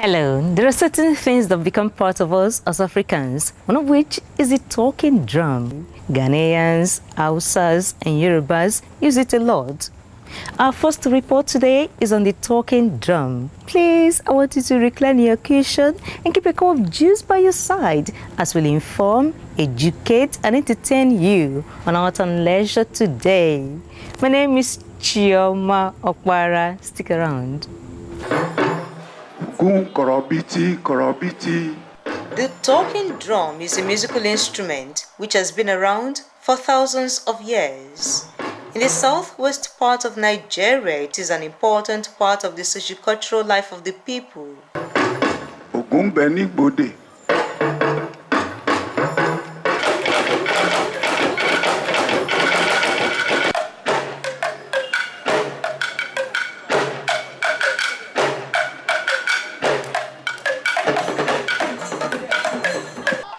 Hello, there are certain things that become part of us as Africans, one of which is the talking drum. Ghanaians, Hausas and Yorubas use it a lot. Our first report today is on the talking drum. Please, I want you to recline your cushion and keep a cup of juice by your side as we'll inform, educate and entertain you on our time leisure today. My name is Chioma Okwara. Stick around. The talking drum is a musical instrument which has been around for thousands of years. In the southwest part of Nigeria, it is an important part of the sociocultural life of the people.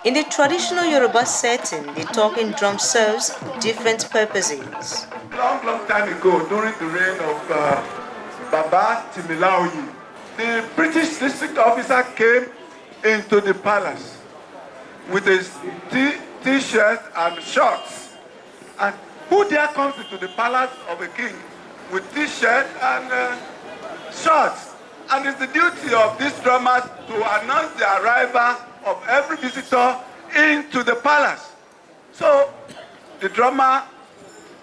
In the traditional Yoruba setting, the talking drum serves different purposes. Long time ago, during the reign of Abasi, the British district officer came into the palace with his t-shirt and shorts. And who dare comes into the palace of a king with t-shirt and shorts? And it's the duty of these drummers to announce the arrival of every visitor into the palace. So the drummer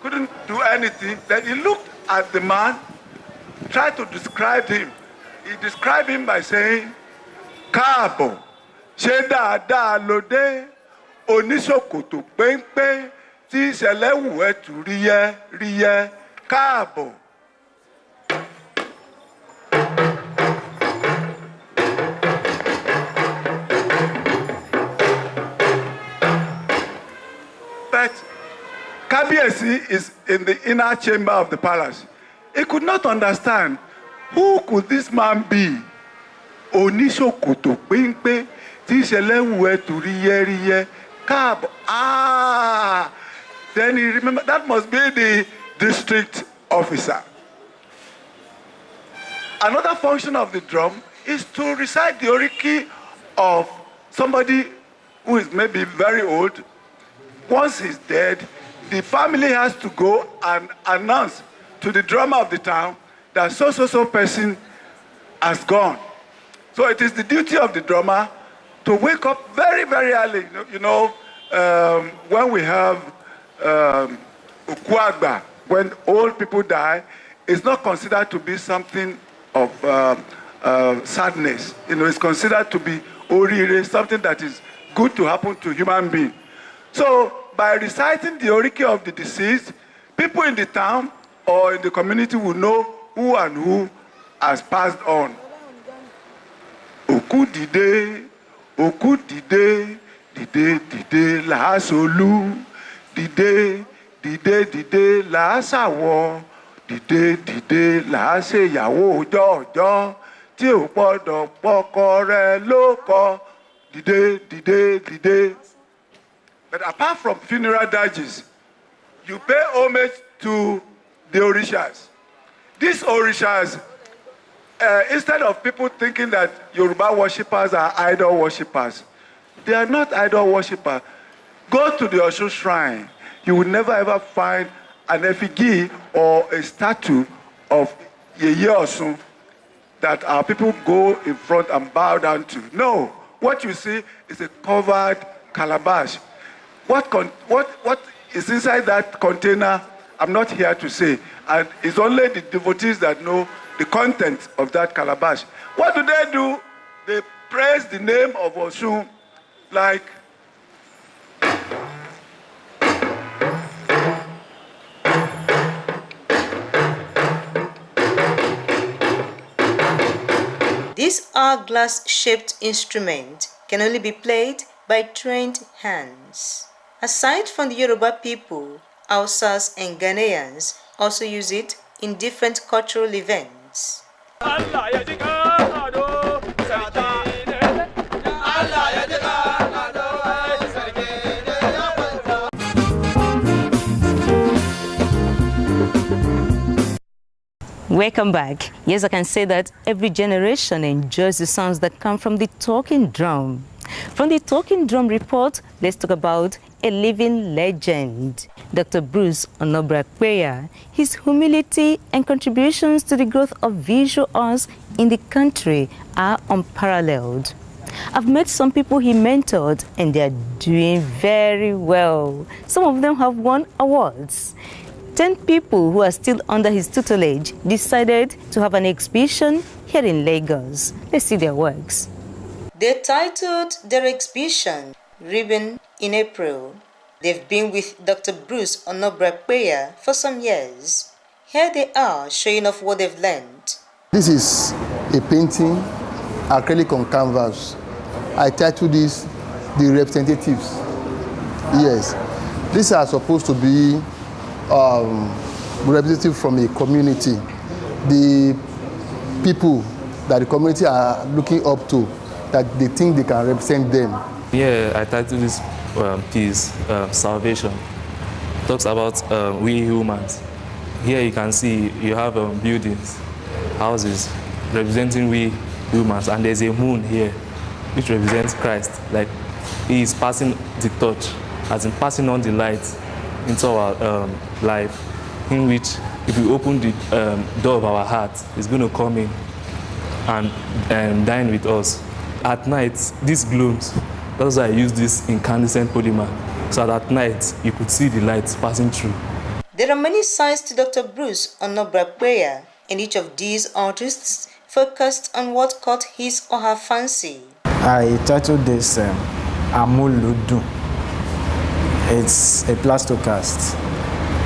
couldn't do anything. Then he looked at the man, tried to describe him. He described him by saying, Káàbọ̀, ṣé dáadáa ló dé, oníṣòkòtò péńpé tí ìṣẹ̀lẹ̀ wù ẹ́ tù ríyẹ́, káàbọ̀. But Kabiyesi is in the inner chamber of the palace. He could not understand who could this man be. Oníṣòkòtò péńpé tí ìṣẹ̀lẹ̀ wù ẹ́ tù ríyẹ́, káàbọ̀. Then he remembered that must be the district officer. Another function of the drum is to recite the oriki of somebody who is maybe very old. Once he's dead, the family has to go and announce to the drummer of the town that so person has gone. So it is the duty of the drummer to wake up very, very early. When we have Ukuagba, when old people die, it's not considered to be something of sadness. It's considered to be orire, something that is good to happen to human being. So by reciting the oriki of the deceased, people in the town or in the community will know who and who has passed on. Oku dide, dide làásọ̀lú, dide làásàwọ̀, dide làásèyàwó ọjọ́ tí ò gbọ́dọ̀ pọkọ rẹ̀ lóko, dide. But apart from funeral dirges, you pay homage to the Orishas. These Orishas, instead of people thinking that Yoruba worshippers are idol worshippers, they are not idol worshippers. Go to the Osun shrine. You will never ever find an effigy or a statue of Yeye Osun that our people go in front and bow down to. No, what you see is a covered calabash. What is inside that container, I'm not here to say. And it's only the devotees that know the content of that calabash. What do? They praise the name of Osun like this hourglass-shaped instrument can only be played by trained hands. Aside from the Yoruba people, Hausas and Ghanaians also use it in different cultural events. Welcome back. Yes, I can say that every generation enjoys the sounds that come from the talking drum. From the talking drum report, let's talk about a living legend, Dr. Bruce Onobrakweya. His humility and contributions to the growth of visual arts in the country are unparalleled. I've met some people he mentored and they are doing very well. Some of them have won awards. 10 people who are still under his tutelage decided to have an exhibition here in Lagos. Let's see their works. They titled their exhibition Ribbon in April. They've been with Dr. Bruce Onobrakweya for some years. Here they are showing off what they've learned. This is a painting, acrylic on canvas. I titled this The Representatives. Yes, these are supposed to be representative from a community, the people that the community are looking up to, that they think they can represent them. Yeah, I titled this piece Salvation. It talks about we humans. Here you can see you have buildings, houses representing we humans, and there's a moon here which represents Christ. Like he is passing the torch, as in passing on the light into our life, in which if we open the door of our heart, it's going to come in and dine with us. At night, this glooms. That's why I use this incandescent polymer, so that at night you could see the light passing through. There are many sides to Dr. Bruce Onobrakweya, and each of these artists focused on what caught his or her fancy. I titled this Amuludu. It's a plaster cast,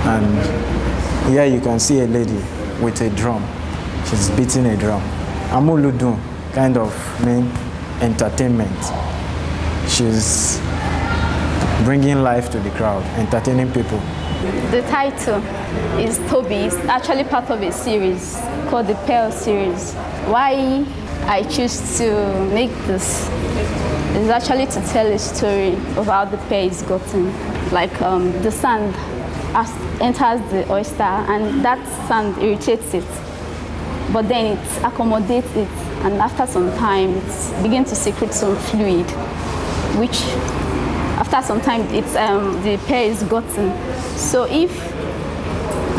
and here you can see a lady with a drum. She's beating a drum. Amuludu kind of mean entertainment. She's bringing life to the crowd, entertaining people. The title is Toby. It's actually part of a series called the Pearl series. Why I choose to make this is actually to tell a story of how the pear is gotten. Like the sand enters the oyster and that sand irritates it. But then it accommodates it, and after some time it begins to secrete some fluid, which after some time the pear is gotten. So if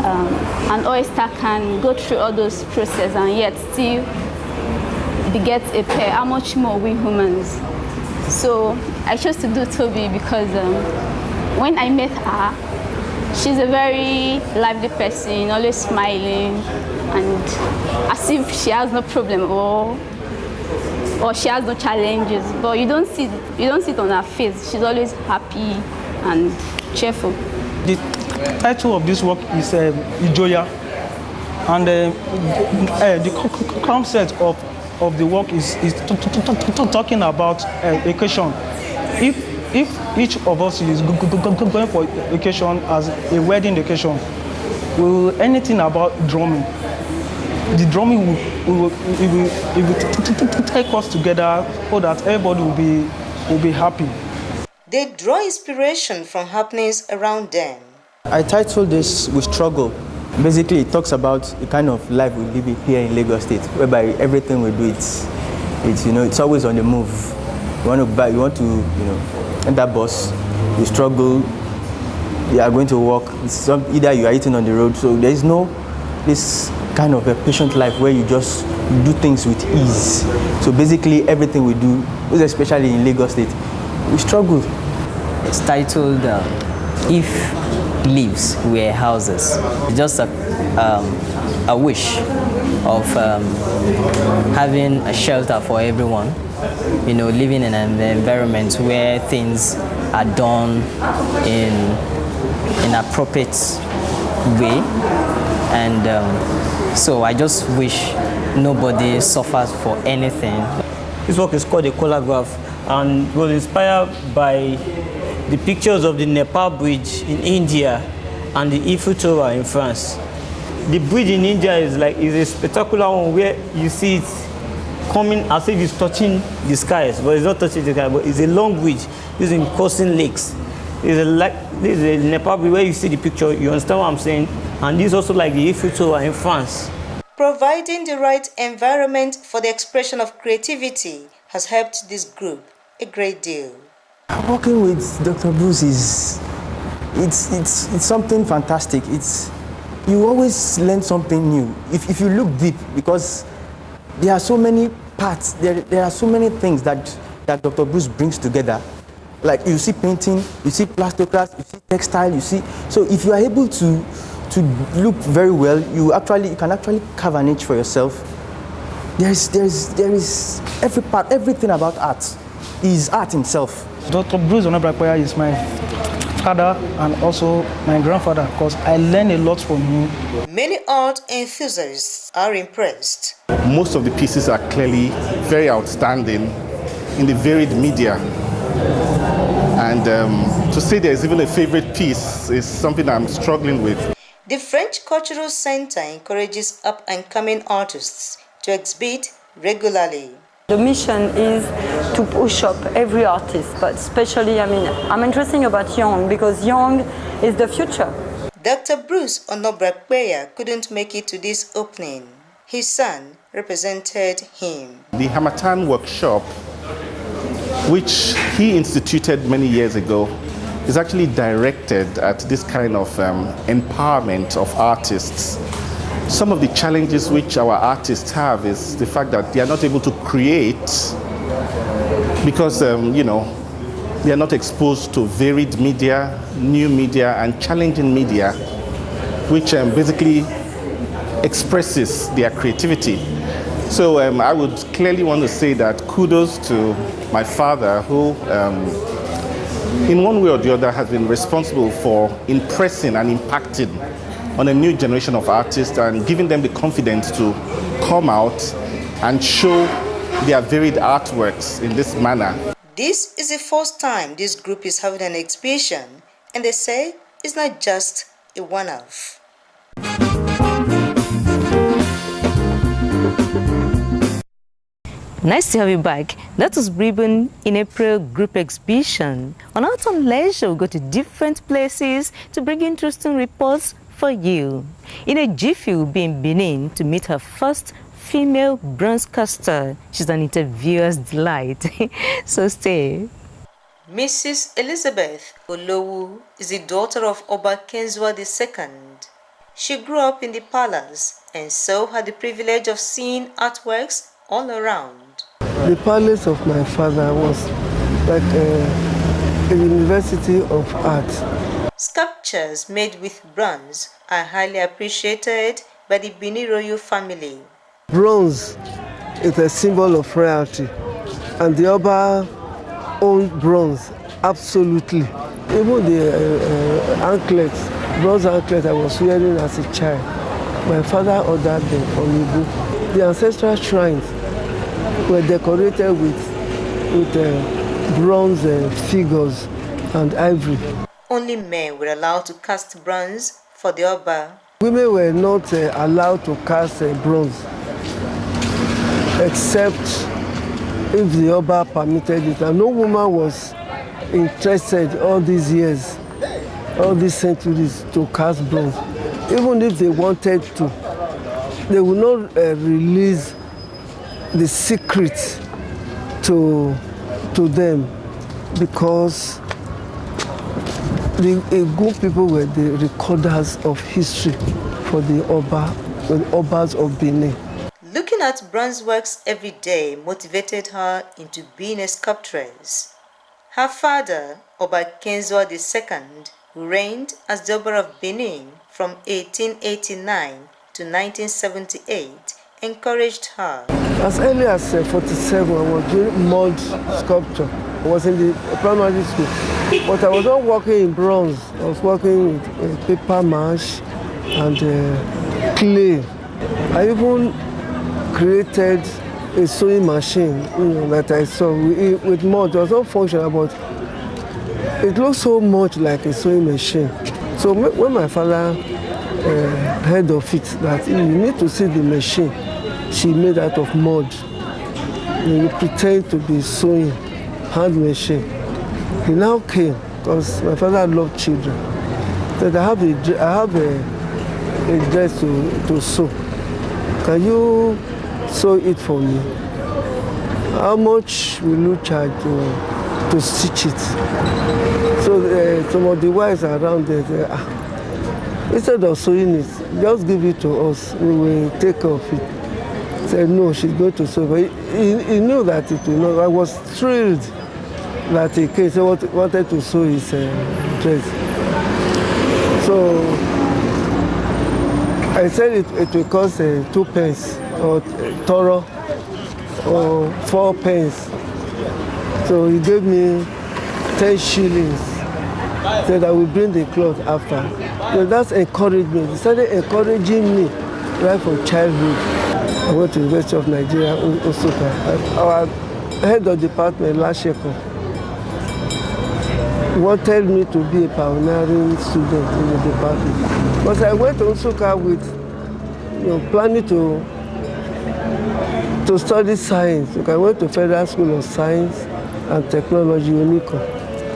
an oyster can go through all those processes and yet still beget a pear, how much more we humans? So I chose to do Toby because when I met her, she's a very lively person, always smiling, and as if she has no problem or she has no challenges. But you don't see it on her face. She's always happy and cheerful. The title of this work is Ijoya, and the concept of the work is talking about occasion. If each of us is going for occasion as a wedding occasion, anything about drumming, the drumming will take us together so that everybody will be happy. They draw inspiration from happenings around them. I titled this We Struggle. Basically, it talks about the kind of life we live here in Lagos State, whereby everything we do, it's always on the move. You want to enter bus, you struggle, you are going to work. Either you are eating on the road, so there is no this kind of a patient life where you just do things with ease. So basically, everything we do, especially in Lagos State, we struggle. It's titled If Leaves Were Houses. Just a wish of having a shelter for everyone, living in an environment where things are done in an appropriate way. And so I just wish nobody suffers for anything. This work is called a Colograph and was inspired by the pictures of the Nepal bridge in India and the Eiffel Tower in France. The bridge in India is a spectacular one where you see it coming as if it's touching the skies, but it's not touching the sky, but it's a long bridge using crossing lakes. This is a Nepal bridge where you see the picture, you understand what I'm saying? And this is also like the Eiffel Tower in France. Providing the right environment for the expression of creativity has helped this group a great deal. Working with Dr. Bruce it's something fantastic. You always learn something new if you look deep, because there are so many parts, there are so many things that Dr. Bruce brings together. Like you see painting, you see plastocraft, you see textile, you see. So if you are able to look very well, you can actually carve an niche for yourself. There is every part, everything about art is art himself. Dr. Bruce Onobrakweya is my father and also my grandfather, because I learned a lot from him. Many art enthusiasts are impressed. Most of the pieces are clearly very outstanding in the varied media. And to say there's even a favorite piece is something I'm struggling with. The French Cultural Center encourages up-and-coming artists to exhibit regularly. The mission is to push up every artist, but especially, I'm interested about young, because young is the future. Dr. Bruce Onobrakweya couldn't make it to this opening. His son represented him. The Hamatan workshop, which he instituted many years ago, is actually directed at this kind of empowerment of artists. Some of the challenges which our artists have is the fact that they are not able to create because, they are not exposed to varied media, new media, and challenging media, which basically expresses their creativity. So I would clearly want to say that kudos to my father, who in one way or the other has been responsible for impressing and impacting on a new generation of artists and giving them the confidence to come out and show their varied artworks in this manner. This is the first time this group is having an exhibition, and they say it's not just a one-off. Nice to have you back. That was Ribbon in April group exhibition. On Art on Leisure, we go to different places to bring interesting reports for you. In a jiffy, we'll be in Benin to meet her first female bronze caster. She's an interviewer's delight. So stay. Mrs. Elizabeth Olowu is the daughter of Oba Kenzwa II. She grew up in the palace and so had the privilege of seeing artworks all around. The palace of my father was like a university of art. Sculptures made with bronze are highly appreciated by the Benin royal family. Bronze is a symbol of royalty, and the Oba owned bronze, absolutely. Even the anklets, bronze anklets I was wearing as a child, my father ordered them from Ibu. The ancestral shrines were decorated with bronze figures and ivory. Only men were allowed to cast bronze for the Oba. Women were not allowed to cast bronze, except if the Oba permitted it. And no woman was interested all these years, all these centuries, to cast bronze. Even if they wanted to, they would not release the secret to them, because the good people were the recorders of history for the Obas of Benin. Looking at bronze works every day motivated her into being a sculptress. Her father, Oba Kenzwa II, who reigned as the Oba of Benin from 1889 to 1978, encouraged her. As early as 47, I was doing mud sculpture. I was in the primary school, but I was not working in bronze. I was working with paper mache and clay. I even created a sewing machine, that I saw with mud. It was not functional, but it looked so much like a sewing machine. So when my father heard of it, that you need to see the machine she made out of mud. You pretend to be sewing, hand machine. He now came, because my father loved children. Said, I have a dress to sew. can you sew it for me? How much will you charge to stitch it? So some of the wives around there say, instead of sewing it, just give it to us. We will take care of it. He said, no, she's going to sew. But he knew that it will not. I was thrilled that he came. He wanted to sew his dress. So I said it will cost 2 pence or toro or 4 pence. So he gave me 10 shillings. Said I will bring the cloth after. So that's encouragement. He started encouraging me right from childhood. I went to the University of Nigeria, Nsukka. Our head of department, Lasheko, wanted me to be a pioneering student in the department. But I went to Nsukka with planning to study science. I went to Federal School of Science and Technology, Ikot,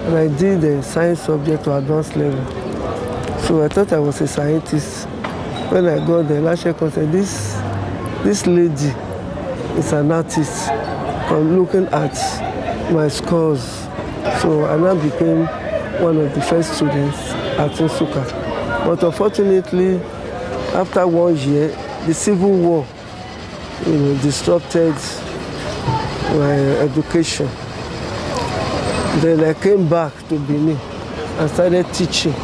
and I did the science subject to advanced level. So I thought I was a scientist. When I got there, Lasheko said, this lady is an artist. I'm looking at my scores. So I now became one of the first students at Nsukka. But unfortunately, after 1 year, the Civil War disrupted my education. Then I came back to Benin and started teaching.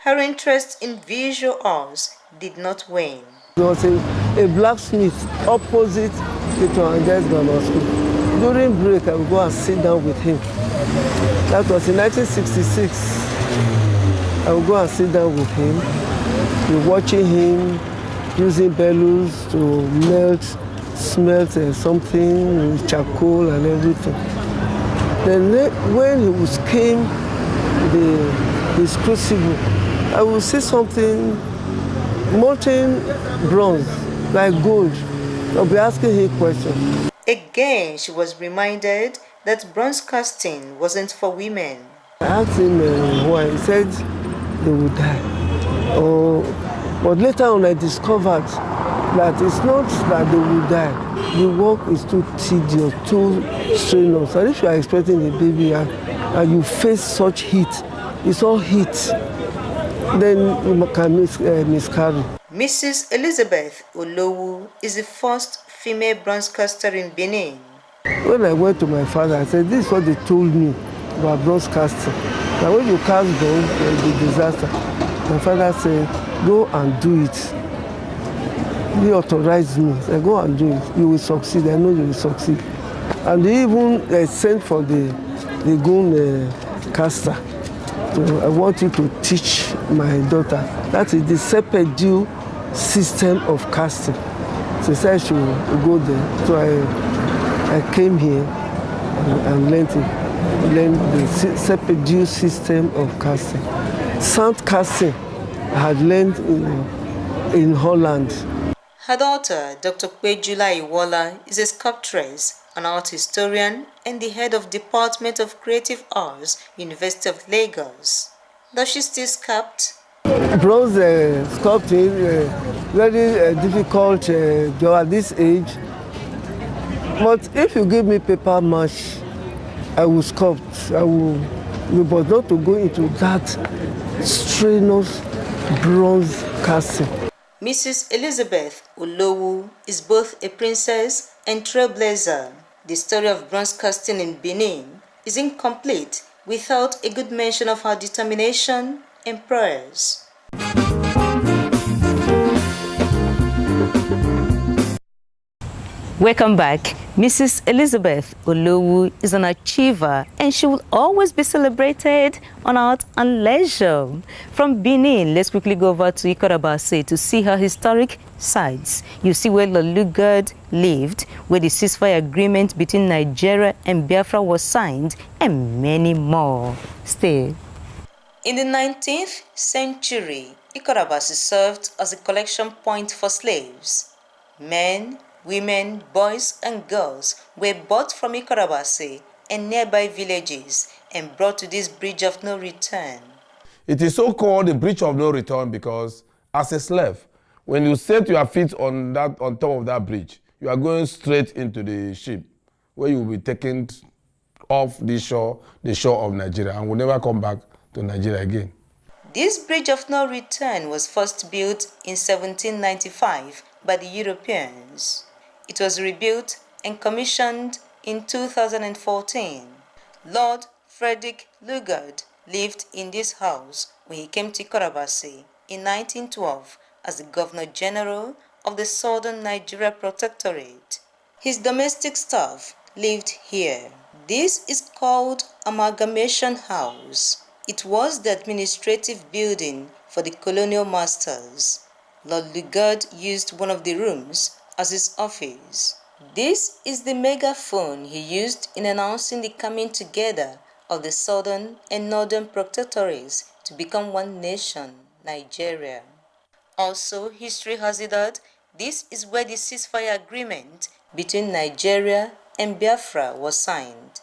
Her interest in visual arts did not wane. There was a blacksmith opposite the Hourglass Grammar School. During break, I would go and sit down with him. That was in 1966. I would go and sit down with him, watching him using bellows to smelt something with charcoal and everything. Then when he was came his crucible, I would see something molten bronze, like gold. I'll be asking him questions. Again, she was reminded that bronze casting wasn't for women. I asked him why. He said they would die. But later on, I discovered that it's not that they will die. The work is too tedious, too strenuous. And if you are expecting a baby and you face such heat, it's all heat, then you can miscarry. Mrs. Elizabeth Olowu is the first female bronze caster in Benin. When I went to my father, I said, this is what they told me about bronze casting. Now when you cast bronze, there will be disaster. My father said, go and do it. He authorized me. I said, go and do it. You will succeed. I know you will succeed. And they even sent for the gun caster. So I want you to teach my daughter. That is the sepedule system of casting. So I said I should go there. So I came here and learned the sepedule system of casting. Sand casting I had learned in Holland. Her daughter, Dr. Kwejula Iwola, is a sculptress, an art historian, and the head of Department of Creative Arts, University of Lagos. Does she still sculpt? Bronze sculpting, very difficult job at this age. But if you give me paper mache, I will sculpt. But not to go into that strenuous bronze casting. Mrs. Elizabeth Olowu is both a princess and trailblazer. The story of bronze casting in Benin is incomplete without a good mention of her determination and prayers. Welcome back. Mrs. Elizabeth Olowu is an achiever and she will always be celebrated on art and leisure. From Benin, let's quickly go over to Ikot Abasi to see her historic sites. You see where Lugard lived, where the ceasefire agreement between Nigeria and Biafra was signed, and many more. Stay. In the 19th century, Ikot Abasi served as a collection point for slaves. Men, women, boys, and girls were bought from Ikot Abasi and nearby villages and brought to this bridge of no return. It is so called the bridge of no return because, as a slave, When you set your feet on top of that bridge, you are going straight into the ship, where you will be taken off the shore of Nigeria, and will never come back to Nigeria again. This bridge of no return was first built in 1795 by the Europeans. It was rebuilt and commissioned in 2014. Lord Frederick Lugard lived in this house when he came to Abasi in 1912 as the Governor General of the Southern Nigeria Protectorate. His domestic staff lived here. This is called Amalgamation House. It was the administrative building for the colonial masters. Lord Lugard used one of the rooms as his office. This is the megaphone he used in announcing the coming together of the Southern and Northern Protectorates to become one nation, Nigeria. Also, history has it that this is where the ceasefire agreement between Nigeria and Biafra was signed.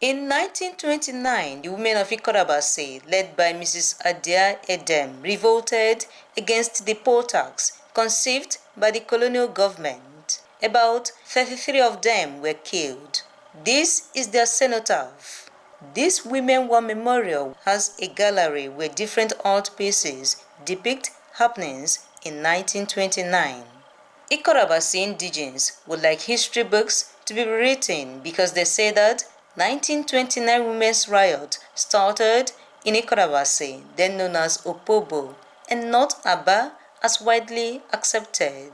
In 1929, the women of Ikot Abasi, led by Mrs. Adia Edem, revolted against the poll tax conceived by the colonial government. About 33 of them were killed. This is their cenotaph. This Women War Memorial has a gallery where different art pieces depict happenings in 1929. Ikot Abasi indigenes would like history books to be written because they say that 1929 Women's Riot started in Ikot Abasi, then known as Opobo, and not Aba as widely accepted.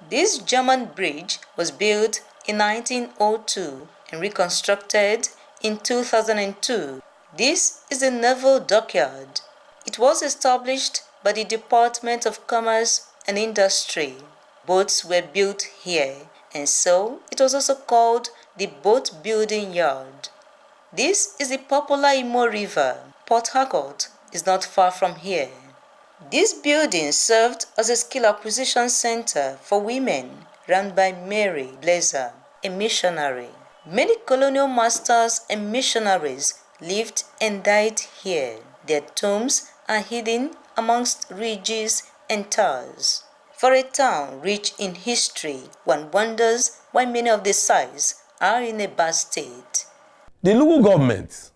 This German bridge was built in 1902 and reconstructed in 2002. This is a naval dockyard. It was established by the Department of Commerce and Industry. Boats were built here, and so it was also called the Boat Building Yard. This is the popular Imo River. Port Harcourt is not far from here. This building served as a skill acquisition center for women run by Mary Blazer, a missionary. Many colonial masters and missionaries lived and died here. Their tombs are hidden amongst ridges and towers. For a town rich in history, one wonders why many of the sites are in a bad state. The local government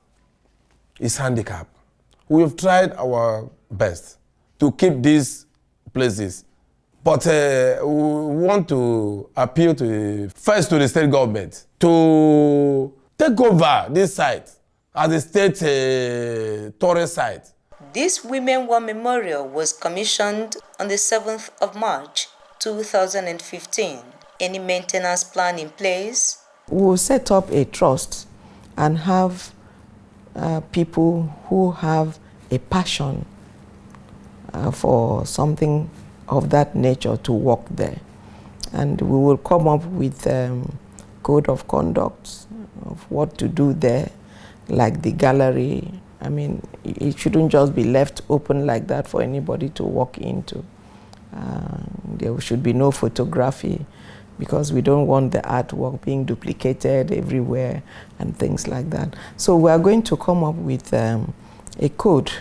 is handicapped. We have tried our best to keep these places, but we want to appeal first to the state government to take over this site as a state tourist site. This Women War Memorial was commissioned on the 7th of March 2015. Any maintenance plan in place? We will set up a trust and have people who have a passion for something of that nature to work there. And we will come up with code of conduct of what to do there, like the gallery. I mean, it shouldn't just be left open like that for anybody to walk into. There should be no photography, because we don't want the artwork being duplicated everywhere and things like that. So we are going to come up with a code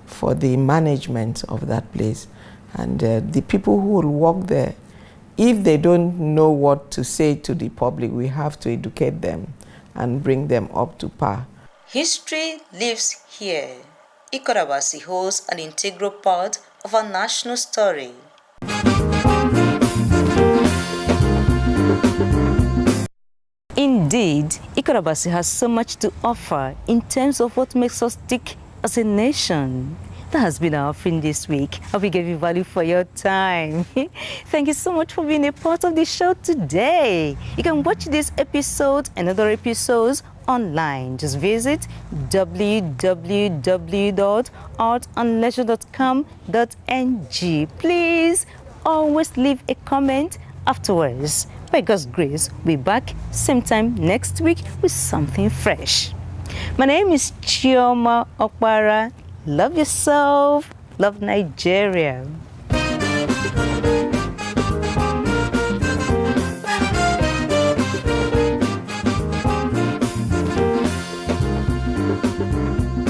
for the management of that place. And the people who will work there, if they don't know what to say to the public, we have to educate them and bring them up to par. History lives here. Ikot Abasi holds an integral part of our national story. Indeed, Ikot Abasi has so much to offer in terms of what makes us tick as a nation. That has been our offering this week. Hope we gave you value for your time. Thank you so much for being a part of the show today. You can watch this episode and other episodes online. Just visit www.artandleisure.com.ng. Please always leave a comment afterwards. By God's grace, we'll be back same time next week with something fresh. My name is Chioma Okpara. Love yourself. Love Nigeria.